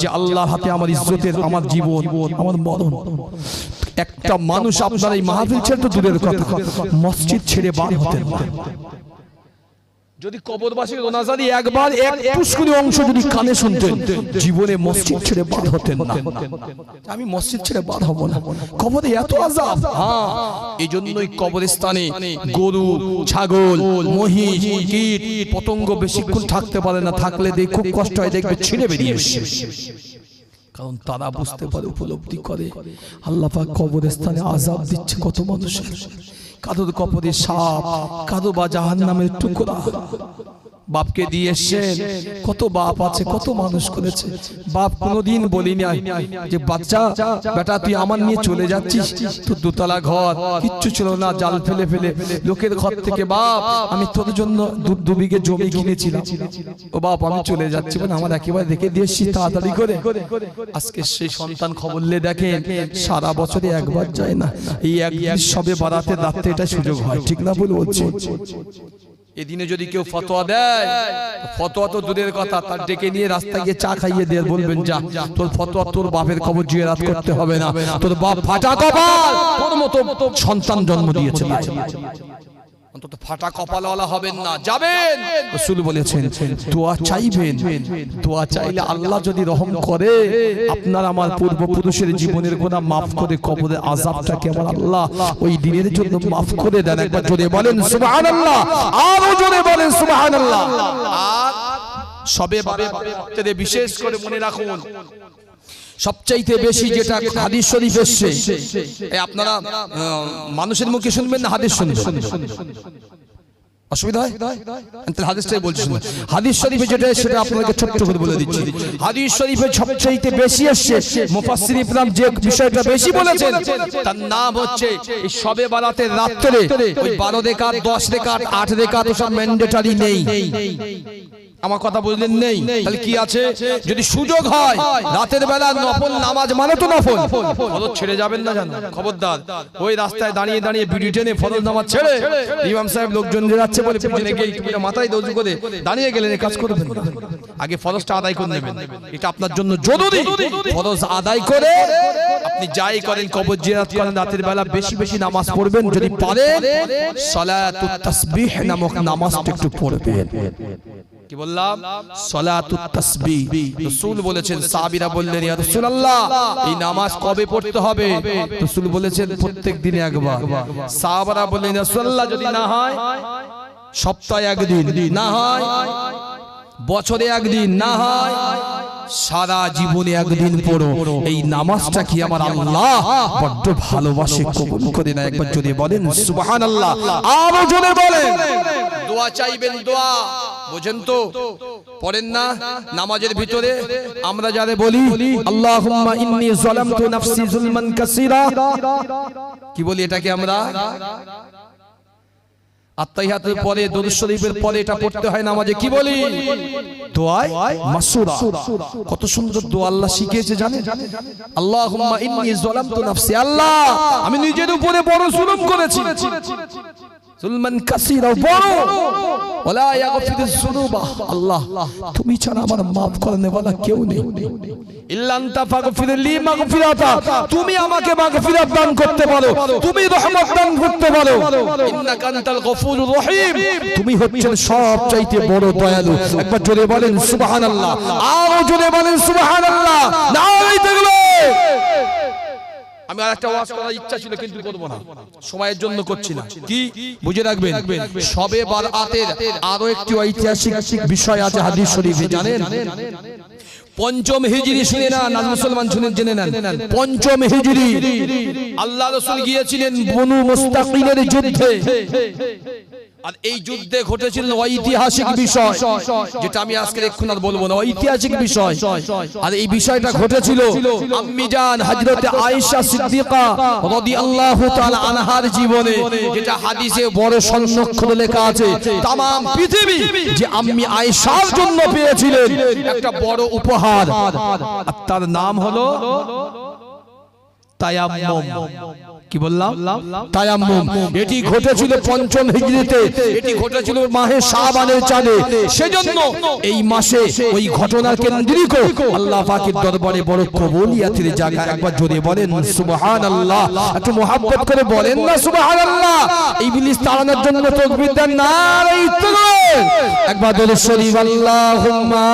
যে আল্লাহর হাতে আমার ইজ্জতের, আমার জীবন, আমার মরণ, একটা মানুষ আপনার এই মাহফিল ছেড়ে তো দূরের কথা, মসজিদ ছেড়ে বার হতেন না। যদি কবরবাসীর রোনাজারি একবার এক পুষ্করি অংশ যদি কানে শুনতেন, জীবনে মসজিদ ছেড়ে বাদ হতেন না। আমি মসজিদ ছেড়ে বাদ হব না, কবরে এত আযাব। হ্যাঁ, এই জন্যই কবরস্থানে গরু, ছাগল, মহিষ, কীট পতঙ্গ বেশিক্ষণ থাকতে পারে না, থাকলে দেখে খুব কষ্ট হয়, দেখবে ছিঁড়ে বেরিয়ে এসছে। কারণ তারা বুঝতে পারে, উপলব্ধি করে আল্লাহ পাক কবরস্থানে আযাব দিচ্ছে কত মানুষের। কারোর কবরে সাপ, কারো বা জাহান্নামের টুকরা। বাপকে দিয়ে এসেছেন, কত বাপ আছে, কত মানুষ করেছে। বাপ কোনোদিন বলিনি যে বাচ্চা বেটা তুই আমার নিয়ে চলে যাচ্ছিস, তোর দোতলা ঘর কিচ্ছু ছিল না, জাল ফেলে ফেলে লোকের ঘর থেকে বাপ আমি তোর জন্য 2 বিঘে জমি কিনেছিলাম, ও বাপ আমি চলে যাচ্ছি, মানে আমার একেবারে রেখে দিয়ে এসছি তাড়াতাড়ি করে। আজকে সেই সন্তান খবর নিয়ে দেখেন সারা বছরে একবার যায় না, এই একদিন সবে বারাতে রাত্রে এটা সুযোগ হয়, ঠিক না বলে বলছি। এদিনে যদি কেউ ফতোয়া দেয়, ফতোয়া তো দূরের কথা, তার ডেকে নিয়ে রাস্তায় গিয়ে চা খাইয়ে দিয়ে বলবেন যা তোর ফতোয়া তোর বাপের খবর জিয়ারত করতে হবে না, তোর বাপ ফাটা কপাল, তোর মতো সন্তান জন্ম দিয়েছে, অন্তত ফাটা কপালওয়ালা হবেন না, যাবেন। রাসূল বলেছেন দোয়া চাইবেন, দোয়া চাইলে আল্লাহ যদি রহম করে, আপনার আমার পূর্বপুরুষের জীবনের গুনাহ মাফ করে কবরের আযাবটাকে আমার আল্লাহ ওই দিনের জন্য মাফ করে দেন। একবার জোরে বলেন সুবহানাল্লাহ, আরো জোরে বলেন সুবহানাল্লাহ। আর সবে বারাতে বিশেষ করে মনে রাখুন, সবচাইতে বেশি যেটা হাদিস শরীফ এসেছে, আপনারা মানুষের মুখে শুনবেন না হাদিস শুনবেন, অসুবিধা হয়? হাদিসটাই বলছি, হাদিস শরীফে যেটা সেটা আপনাকে ছোট্ট করে বলে দিচ্ছি। হাদিস শরীফে সবচাইতে বেশি এসেছে, মুফাসসির ইকরাম যে বিষয়টা বেশি বলেছেন তার নাম হচ্ছে এই শবে বারাতের রাত্রে ওই 12 রাকাত, 10 রাকাত, 8 রাকাত ওসব ম্যান্ডেটরি নেই। আমার কথা বুঝলেন? নেই। তাহলে কি আছে? যদি সুযোগ হয় রাতের বেলা নফল নামাজ, মানে তো নফল, ফরজ ছেড়ে যাবেন না, জানো খবরদার। ওই রাস্তায় দাঁড়িয়ে দাঁড়িয়ে বিড়ি টেনে ফরজ নামাজ ছেড়ে ইমাম সাহেব লোকজন যাচ্ছে বলে পিছনে গিয়ে একটু মাথায় দৌড় করে দাঁড়িয়ে গেলেন, কাজ করবেন না। আগে ফরজটা আদায় করে নেবেন, এটা আপনার জন্য জরুরি। ফরজ আদায় করে আপনি যাই করেন, কবর জিয়ারত করেন, রাতের বেলা বেশি বেশি নামাজ পড়বেন, যদি পারেন সালাতুত তাসবিহ নামক নামাজটা একটু পড়বেন। কি বললাম? সালাতুত তাসবিহ। রাসূল বলেছেন, সাহাবীরা বললেন ইয়া রাসূলুল্লাহ এই নামাজ কবে পড়তে হবে? রাসূল বলেছেন প্রত্যেক দিনে একবার। সাহাবারা বললেন ইয়া রাসূলুল্লাহ যদি না হয় সপ্তাহে একদিন, না হয় বছরে একদিন, না হয় সারা জীবনে একদিন পড়ো। এই নামাজটা কি আমার আল্লাহ বড্ড ভালোবাসে, কবুল করে না। একবার জোরে বলেন সুবহানাল্লাহ, আরো জোরে বলেন। দোয়া চাইবেন, দোয়া বুঝেন তো, পড়েন না নামাজের ভিতরে আমরা যারে বলি আল্লাহুম্মা ইন্নী যালামতু নাফসি যুলমান কাসীরা, কি বলি এটাকে আমরা? আত্তাহিয়াতের পরে, দুরূদ শরীফের পরে এটা পড়তে হয় নামাজে। কি বলি? দোয়ায়ে মাসুরা। কত সুন্দর দোয়া আল্লাহ শিখিয়েছে জানেন? আল্লাহুম্মা ইন্নী যালামতু নাফসি, আল্লাহ আমি নিজের উপরে বড় জুলুম করেছি, যুলমান কাসীরা, বড়, ওয়ালা ইয়াগফিরুয যুনুবা, আল্লাহ তুমি ছাড়া আমার maaf করনে वाला কেউ নেই, ইল্লা আনতা ফাগফিরলি মাগফিরাতা, তুমি আমাকে মাগফিরাত দান করতে পারো, তুমি রহমত দান করতে পারো, ইন্নাকা আনতাল গফুরুর রহিম, তুমি হচ্ছেন সবচাইতে বড় দয়ালু। একবার জোরে বলেন সুবহানাল্লাহ, আরো জোরে বলেন সুবহানাল্লাহ, নারে তাকবীর। আমি আরেকটা ওয়াজ করার ইচ্ছা ছিল কিন্তু করব না, সময়ের জন্য করছি না। কি বুঝে রাখবেন, শবে বারাতের আরো একটি ঐতিহাসিক বিষয় আছে হাদিস শরীফে, জানেন? পঞ্চম হিজরি, শুনে না মুসলমান, শুনে জেনে নেন। পঞ্চম হিজরি আল্লাহ রাসূল গিয়েছিলেন বনু মুস্তাকিনের যুদ্ধে, আর এই যুদ্ধে ঘটেছিল ঐতিহাসিক বিষয়, যেটা আমি আজকে এক্ষুন আর বলবো না, ঐতিহাসিক বিষয়। আর এই বিষয়টা ঘটেছিল আম্মি জান হযরতে আয়েশা সিদ্দিকা রাদিয়াল্লাহু তাআলা আনহার জীবনে, যেটা হাদিসে বড় সংরক্ষণে লেখা আছে। তাম পৃথিবী যে আম্মি আয়েশার জন্য পেয়েছিলেন একটা বড় উপহার, আর তার নাম হলো তায়াম্মুম। কি বললাম? তায়াম্মুম। এটি ঘটেছিল ৫ম হিজরিতে, এটি ঘটেছিল মাহে শাবানের চাঁদে। সেজন্য এই মাসে ওই ঘটনার কেন্দ্রিক আল্লাহ পাকের দরবারে বড় কবুলিয়াতের জায়গা। একবার জোরে বলেন সুবহানাল্লাহ, একটু মুহাব্বত করে বলেন না সুবহানাল্লাহ। ইবলিস তাড়ানোর জন্য তাকবীর দেন, নারে তাকবীর। একবার দরুদ শরীফ আল্লাহুম্মা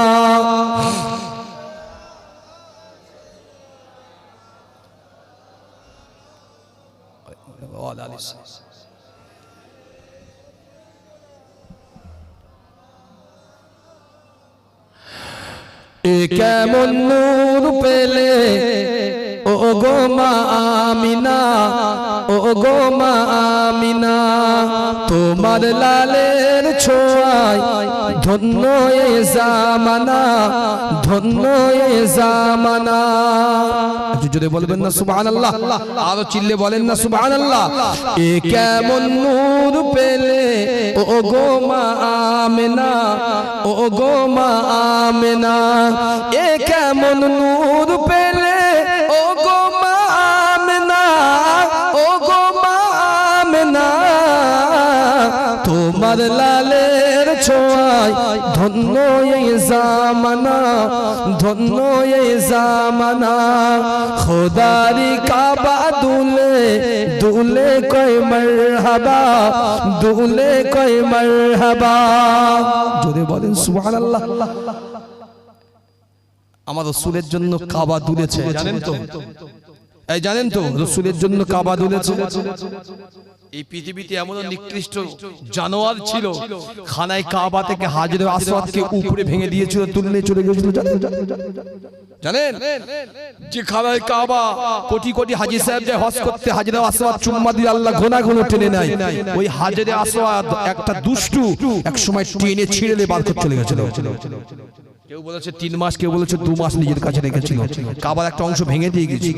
কেমন নূর পেলে ও গো মা আমিনা, ও গো মা আমিনা, তোমার লালের ছোঁয়ায় ধন্য এ জামানা, ধন্য এ জামানা। একটু জোরে বলবেন না সুবহানাল্লাহ, আরো চিল্লে বলেন না সুবহানাল্লাহ। এ কেমন নূর পেলে ও গো মা আমিনা, ও গো মা আমিনা, এ কেমন নূর পেলে ও গো মা আমিনা, ও গো মা আমিনা, তোমার লালের ছোঁয়ায় ধন্য এই জামানা, ধন্য এই জামানা। খোদারি কাবা দুলে দুলে কয় মারহাবা, দুলে কয় মারহাবা। জোরে বলেন সুবহানাল্লাহ। আমার রাসূলের জন্য কাবা দুলেছে, জানেন তো? এই জানেন তো রাসূলের জন্য কাবা দুলেছে। এই পৃথিবীতে এমন নিকৃষ্ট জানোয়ার ছিল, খানায় কাবা থেকে হাজরে আসওয়াদকে উপরে ভেঙে দিয়েছিল, তুলে চলে গিয়েছিল। জানেন যে খানায় কাবা কোটি কোটি হাজী সাহেব যায় হজ করতে, হাজরে আসওয়াদ চুম্মা দিয়ে আল্লাহ ঘন ঘন টেনে নেয়। ওই হাজরে আসওয়াদ একটা দুষ্টু এক সময় টেনে ছিঁড়ে বার করে চলে গেছিল। কেউ বলেছে ৩ মাস, কেউ বলেছে ২ মাস নিজের কাছে রেখেছিল। কাবার একটা অংশ ভেঙে দিয়ে গেছে।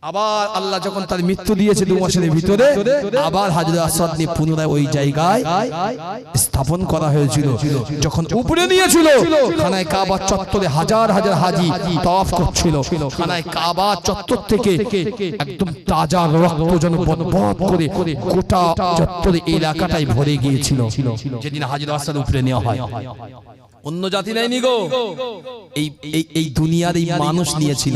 আবার আল্লাহ যখন তার মৃত্যু দিয়েছে ২ মাসের ভিতরে, আবার হাজরে আসওয়াদ নিয়ে পুনরায় ওই জায়গায় স্থাপন করা হয়েছিল। যখন উপরে নিয়েছিল, খানায় কাবা চত্বরে হাজার হাজার হাজী তাওয়াফ করছিল। খানায় কাবা চত্বর থেকে একদম তাজা রক্ত যেন বদবদ করে গোটা চত্বরে এলাকাটাই ভরে গিয়েছিল যেদিন হাজরে আসওয়াদ উপরে নেওয়া হয়। অন্য জাতি নেয়নি গো, এই দুনিয়ার এই মানুষ নিয়েছিল।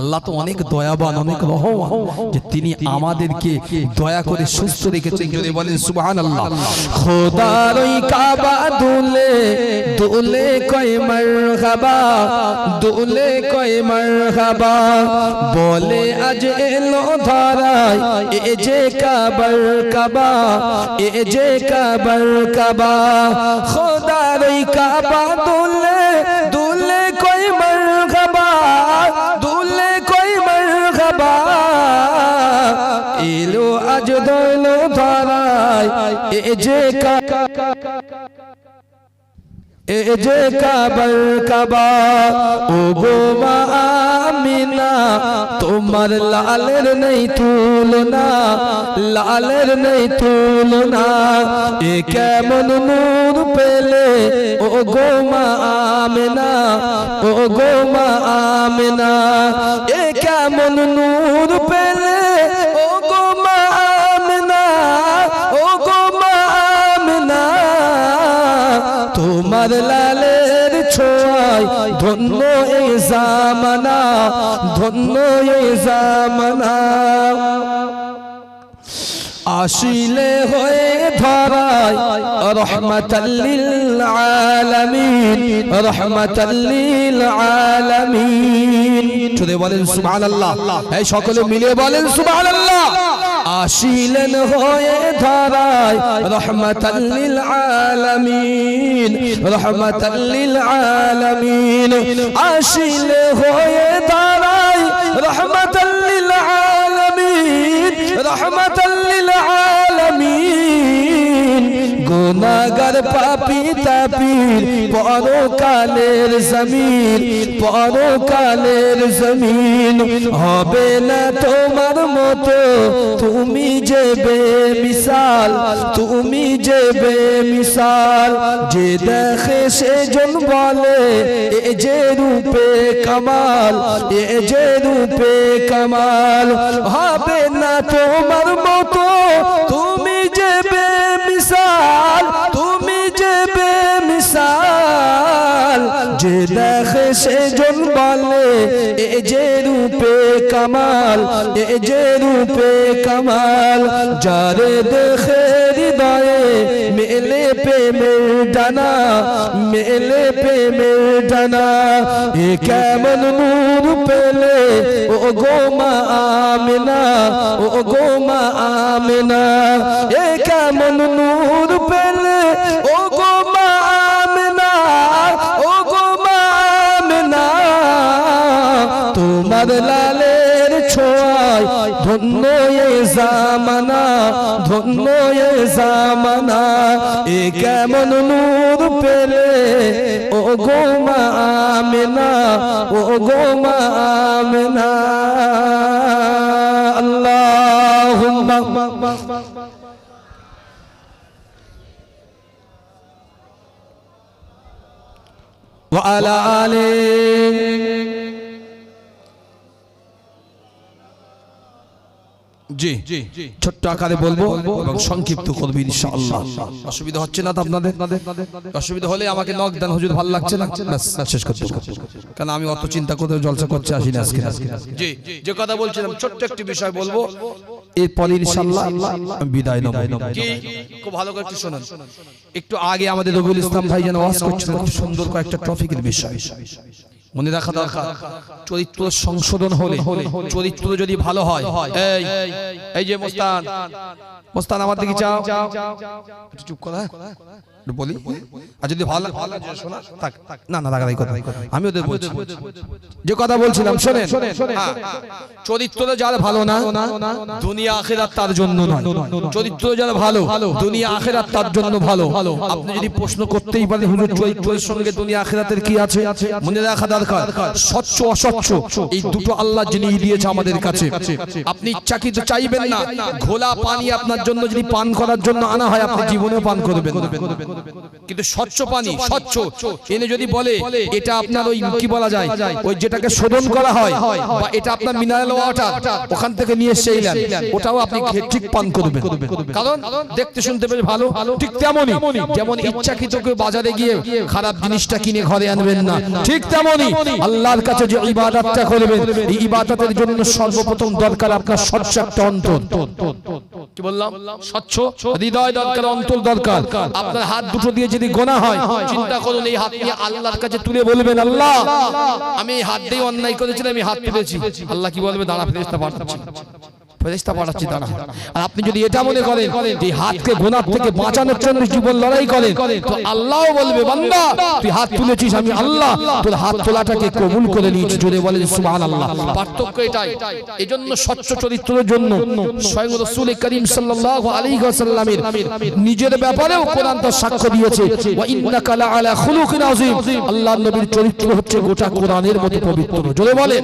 আল্লাহ তো অনেক দয়াবান, অনেক রহমান, যে তিনি আমাদেরকে দয়া করে সুস্থ রেখেছেন। যদি বলেন সুবহানাল্লাহ। খোদার ওই কাবা দুলে দুলে কয় মারহাবা, দুলে কয় মারহাবা, বলে আজ এলো ধরায় এ যে কাবার কাবা, এ যে কাবার কাবা। খোদার ওই কাবা দুলে দুলে কয় মারহাবা, দুলে কয় মারহাবা, এলো আজ দলো ধরায় এ যে এ যে কাবার কাবা। ও গো মা আমিনা, তোমার লালের নেই তুলনা, লালের নেই তুলনা। এ কেমন নূর পেলে ও গো মা আমিনা, ও গো মা আমিনা, এ কেমন নূর পেলে ও গো মা আমিনা, ও গো মা আমিনা, তোমার লালের ছোঁয়ায় ধন্য এই জামানা, ধন্য এই জামানা। আসিলে হয়ে ধরায় রহমাতাল লিল আলামিন, রহমাতাল লিল আলামিন। চলে বলেন সুবহানাল্লাহ। এই সকলে মিলে বলেন সুবহানাল্লাহ। আসিলেন হয়ে ধরায় রহমাতাল লিল আলামিন, রহমাতাল লিল আলামিন। আসিলে হয়ে ধরায় রহমাতাল লিল আলামিন, রহমাতাল লিল আলামিন। গুনাহগার গুনাহগার পাপী তাপীর পরকালের জমিন, পরকালের জমিন হবে না তোমার মতো, তুমি যে বেমিসাল, তুমি যে বেমিসাল। যে দেখে সেজন বলে এ যে রূপে কামাল, এ যে রূপে কামাল। হবে না তোমার মতো, তুমি যে বেমিসাল, তুমি যে বেমিসাল। যে দেখে সেজন বলে এ যে রূপে কামাল, এ যে রূপে কামাল। যারে দেখে হৃদয়ে মেলে প্রেমের ডানা, মেলে প্রেমের ডানা। এ কেমন নূর পেলে ও গো মা আমিনা, ও গো মা আমিনা। এ কেমন নূর পেলে ও গো মা আমিনা, ও গো মা আমিনা। তোমার লালের ছোঁয়ায় ধন্য এ জামানা, ধন্য এ জামানা। এ কেমন নূর পেলে ও গো মা আমিনা, ও গো মা আমিনা। আল্লাহুম্মা ওয়া আলা আলিহি। জি ছোট্ট আকারে বলবো এবং সংক্ষিপ্ত করবো ইনশাআল্লাহ। অসুবিধা হচ্ছে না তো আপনাদের? অসুবিধা হলে আমাকে নক দেন, হুজুর ভালো লাগছে না, ব্যাস শেষ করতে। কারণ আমি অত চিন্তা করতে জলসা করতে আসি না আজকে। জি যে কথা বলছিলাম ছোট্ট একটি বিষয় বলবো, এরপর ইনশাআল্লাহ আমি বিদায় নেব। জি খুব ভালো করে একটু শুনুন। একটু আগে আমাদের রবিউল ইসলাম ভাই যেন ওয়াজ করছিলেন, খুব সুন্দর কয়েকটা টপিকের বিষয় মনে রাখা দরকার। চরিত্র সংশোধন হলে, চরিত্র যদি ভালো হয়, এই যে মোস্তান, মোস্তান আমার দিকে চাও, চুপ করা বলি। আর যদি ভালো শোনা না না লাগাই কথা আমি ওদের বলছি, যে কথা বলছিলাম শোনেন। চরিত্র যার ভালো না, দুনিয়া আখিরাত তার জন্য নয়। চরিত্র যার ভালো, দুনিয়া আখিরাত তার জন্য ভালো। আপনি যদি প্রশ্ন করতেই পারেন হুজুর চরিত্রের সঙ্গে দুনিয়া আখিরাতের কি আছে, মনে রাখা দরকার স্বচ্ছ অস্বচ্ছ এই দুটো আল্লাহ যিনি দিয়েছে আমাদের কাছে। আপনি ইচ্ছাকৃত চাইবেন না ঘোলা পানি আপনার জন্য যদি পান করার জন্য আনা হয়, আপনি জীবনেও পান করবেন। কিন্তু স্বচ্ছ পানি, স্বচ্ছ এনে যদি বলে এটা আপনার ওই কি বলা যায়, ওই যেটাকে শোধন করা হয়, বা এটা আপনার মিনারেল ওয়াটার ওখান থেকে নিয়ে এসেছিলেন, ওটাও আপনি ঠিক পান করবেন, কারণ দেখতে শুনতে বেশ ভালো। ঠিক তেমনই যেমন ইচ্ছাকৃত কেউ বাজারে গিয়ে খারাপ জিনিসটা কিনে ঘরে আনবেন না, ঠিক তেমনই আল্লাহর কাছে যে ইবাদতটা করবেন, এই ইবাদতের জন্য সর্বপ্রথম দরকার আপনার স্বচ্ছ একটা অন্তর। কি বললাম? স্বচ্ছ হৃদয় দরকার, অন্তর দরকার। আপনার হাত দুটো দিয়ে যদি গোনা হয়, চিন্তা করুন এই হাত নিয়ে আল্লাহর কাছে তুলে বলবেন, আল্লাহ আমি এই হাত দিয়ে অন্যায় করেছিলাম, আমি হাত তুলেছি। আল্লাহ কি বলবে? দাঁড়া, ফেরেশতা পাঠাচ্ছি, ফেরেশতা পাঠাচ্ছি, দাঁড়া। আর আপনি যদি এটা মনে করেন যে হাতকে গুনাহ থেকে বাঁচানোর জন্য জীবন লড়াই করেন, তো আল্লাহও বলবে বান্দা তুই হাত তুলেছিস, আমি আল্লাহ তোর হাত তোলাটাকে কবুল করে নিয়েছি। জোরে বলেন সুবহানাল্লাহ। পার্থক্য এটাই। এজন্য স্বচ্ছ চরিত্রের জন্য স্বয়ং রাসূল করিম সাল্লাল্লাহু আলাইহি ওয়াসাল্লামের নিজের ব্যাপারেও কোরআন তো সাক্ষ্য দিয়েছে, ওয়া ইন্নাকা লাআলা খুলুকিন আযীম। আল্লাহর নবীর চরিত্র হচ্ছে গোটা কোরআনের মতো পবিত্র। জোরে বলে।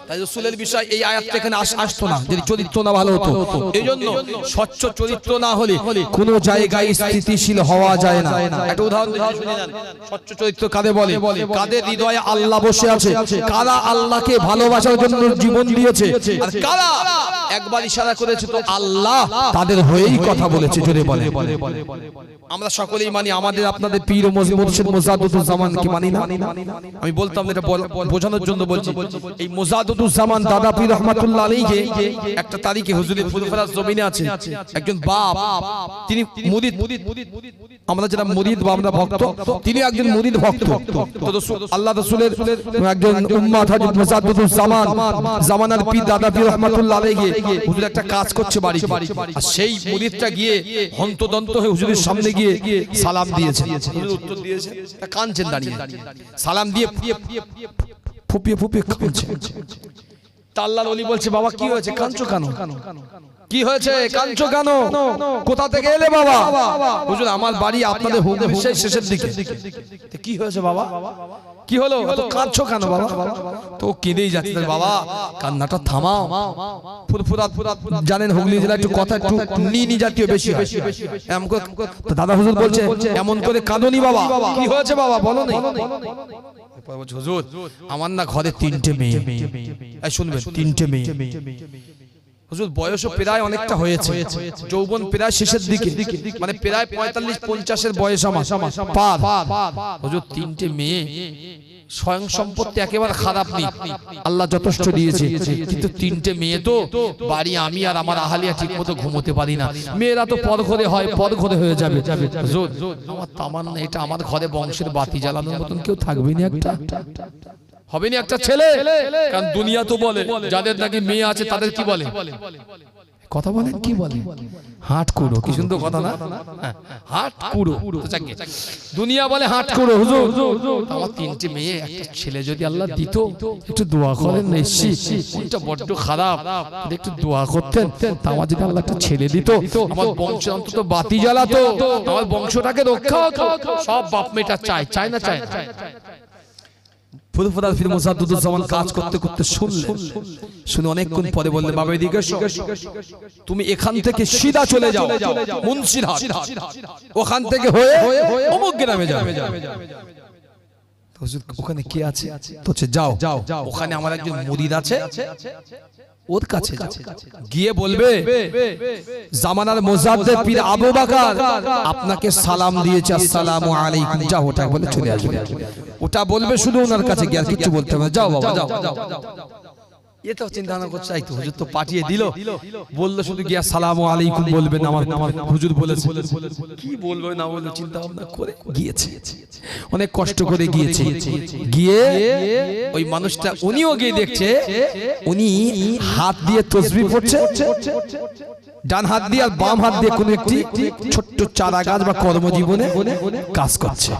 তাই রাসূলের বিষয় এই আয়াতটা এখানে আসতো না যদি চরিত্র না ভালো হতো। এইজন্য স্বচ্ছ চরিত্র না হলে কোনো জায়গায় স্থিতিশীল হওয়া যায় না। একটা উদাহরণ দিয়ে শুনে নেন। স্বচ্ছ চরিত্র কাদের বলে? কাদের হৃদয়ে আল্লাহ বসে আছে, কারা আল্লাহকে ভালোবাসার জন্য জীবন দিয়েছে, আর কারা একবার ইশারা করেছে তো আল্লাহ তাদের হয়েই কথা বলেছে। জোরে বলে। আমরা সকলেই মানি, আমাদের আপনাদের পীর ও মুর্শিদ মুজাদ্দিদুজ্জামান কি মানি না? আমি বলতাম এটা বোঝানোর জন্য বলছি। এই মুজাদ্দিদুজ্জামান দাদা পীর রহমাতুল্লাহ আলাইহি একটা তারিখে হুজুরের ফুরফুরার জমিনে আছে একজন বাপ, তিনি মুরিদ। আমরা যারা মুরিদ বা আমরা ভক্ত, তিনি একজন মুরিদ ভক্ত। তো আল্লাহ রাসূলের একজন উম্মত হযরত মুজাদ্দিদুজ্জামান জামানার পীর দাদা পীর রহমাতুল্লাহ আলাইহি হুজুর একটা কাজ করছে বাড়িতে, আর সেই মুরিদটা গিয়ে হন্তদন্ত হয়ে হুজুরের সামনে গিয়ে সালাম দিয়েছে। হুজুর উত্তর দিয়েছে, কাঁদছেন দাঁড়িয়ে, সালাম দিয়ে ফুপিয়ে ফুপিয়ে কাঁদছেন। তা আল্লাহর ওলি বলছে বাবা কি হয়েছে, কাঁদছো কেন? কি হয়েছে, কাঁদছো কেন? কোথা থেকে এলে বাবা? হুজুর আমার বাড়ি আপনাদের হুগলি শেষের দিকে। কি হয়েছে বাবা, কি হলো, তো কাঁদছো কেন বাবা? তো কেঁদেই যাচ্ছে। বাবা কান্নাটা থামাও, ফুরফুরাত জানেন হুগলি জেলা একটু কথা একটু নি জাতীয় বেশি হয়। দাদা হুজুর বলছে এমন করে কাঁদোনি বাবা, কি হয়েছে বাবা বলো না। হুজুর আমার না ঘরে 3টে মেয়ে, শুনবেন 3টে মেয়ে। হুজুর বয়সও প্রায় অনেকটা হয়েছে, যৌবন প্রায় শেষের দিকে, মানে প্রায় 45-50 বয়স আমার পার। হুজুর 3টে মেয়ে, স্বয়ং সম্পত্তি একেবারে খারাপ নেই, আল্লাহ যথেষ্ট দিয়েছে, কিন্তু 3টে মেয়ে তো বাড়ি আমি আর আমার আহালিয়া ঠিক মতো ঘুমোতে পারি না। মেয়েরা তো পর ঘরে হয়, পর ঘরে হয়ে যাবে। হুজুর আমার তামান্না এটা আমার ঘরে বংশের বাতি জ্বালানোর মতন কেউ থাকবে না, একটা হবে না একটা ছেলে। কারণ দুনিয়া তো বলে যাদের নাকি মেয়ে আছে তাদের কি বলে, কথা বলেন কি বলে, হাট কুড়ো। কি সুন্দর কথা না, হাট কুড়ো। দুনিয়া বলে হাট কুড়ো। হুজুর আমার 3টে মেয়ে, একটা ছেলে যদি আল্লাহ দিত, একটু দোয়া করেন না, এটা বড্ড খারাপ, একটু দোয়া করতেন, আমার যদি আল্লাহ একটা ছেলে দিত, আমার বংশ অন্তত বাতি জ্বালাতো, আমার বংশটাকে রক্ষা হতো। সব বাপ মেয়েটা চায়, চায় না চায় না। ফুরফুরাত ফির মুসাদ্দুদুজ্জামান কাজ করতে করতে শুনে অনেকক্ষণ পরে বললেন বাবা এদিকে এসো, তুমি এখান থেকে সিধা চলে যাও মুন্সিরহাট, ওখান থেকে হয়ে অমুক গ্রামে যাও। হুজুর ওখানে কে আছে? তো যাও, ওখানে আমার একজন মুরিদ আছে, ওর কাছে যাও, গিয়ে বলবে জামানার মুজাদ্দিদ পীর আবু বকর আপনাকে সালাম দিয়েছে, আসসালামু আলাইকুম। যাও ওটা বলে চলে আসবে, ওটা বলবে শুধু ওনার কাছে গিয়ে, আর কিছু বলতে হবে না। যাও বাবা যাও। এটা চিন্তা না করছে, তো হুজুর তো পাঠিয়ে দিল, বললো শুধু গিয়ে আসসালামু আলাইকুম বলবেন। আমার হুজুর বলেছে, কি বলবে না বলবে চিন্তা ভাবনা করে গিয়েছে, অনেক কষ্ট করে গিয়েছে। গিয়ে ওই মানুষটা উনিও গিয়ে দেখছে, উনি হাত দিয়ে তাসবিহ পড়ছে, ডান হাত দিয়ে আর বাম হাত দিয়ে কোন একটি ছোট্ট চারা গাছ বা কর্মজীবনে কাজ করছে।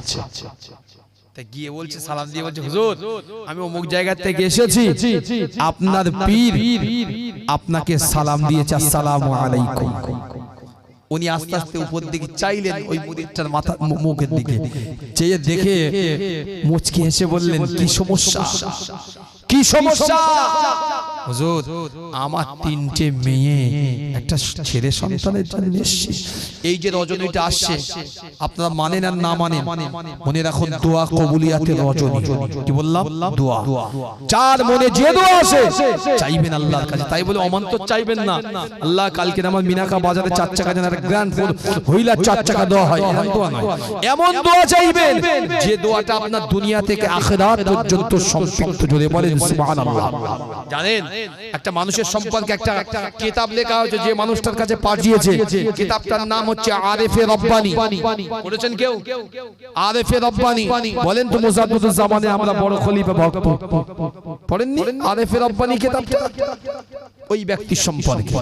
গিয়ে বলছে, সালাম দিয়ে বলছে হুজুর আমি অমুক জায়গা থেকে এসেছি, আপনার পীর আপনাকে সালাম দিয়েছে, আসসালামু আলাইকুম। উনি আস্তে আস্তে উপর দিকে চাইলেন, ওই মুরিদটার মাথা মুখের দিকে চেয়ে দেখে মুচকি হেসে বললেন কি সমস্যা, কি সমস্যা? হুজুর আমার 3টে মেয়ে, একটা ছেলে সন্তানের জন্য এসেছি। এই যে রজনীটা আসছে আপনারা মানেন আর না মানেন, মনে রাখুন দোয়া কবুলিয়াতের রজনী। কি বললাম? দোয়া। যার মনে যে দোয়া আসে চাইবেন আল্লাহর কাছে, তাই বলে অমান্তর চাইবেন না। আল্লাহ কালকে আমার মিনাকা বাজারে 4 চাকা জানার গ্র্যান্ড হইলা 4 চাকা দেওয়া হয়, এমন দোয়া নয়। এমন দোয়া চাইবেন যে দোয়াটা আপনার দুনিয়া থেকে আখিরাত পর্যন্ত সম্পৃক্ত। জোরে বলেন সুবহানাল্লাহ। জানেন একটা মানুষের সম্পর্কে একটা কিতাব লেখা হয়েছে, যে মানুষটার কাছে পাঠিয়েছে, কিতাবটার নাম হচ্ছে আরেফে রব্বানি। পড়েছেন কেউ? আরেফে রব্বানি। বলেন তো মুজাদ্দিদুজ্জামানে আমরা বড় খলিফা ভক্ত পড়েননি আরেফে রব্বানি কিতাবটা? ওই ব্যক্তির সম্পর্কে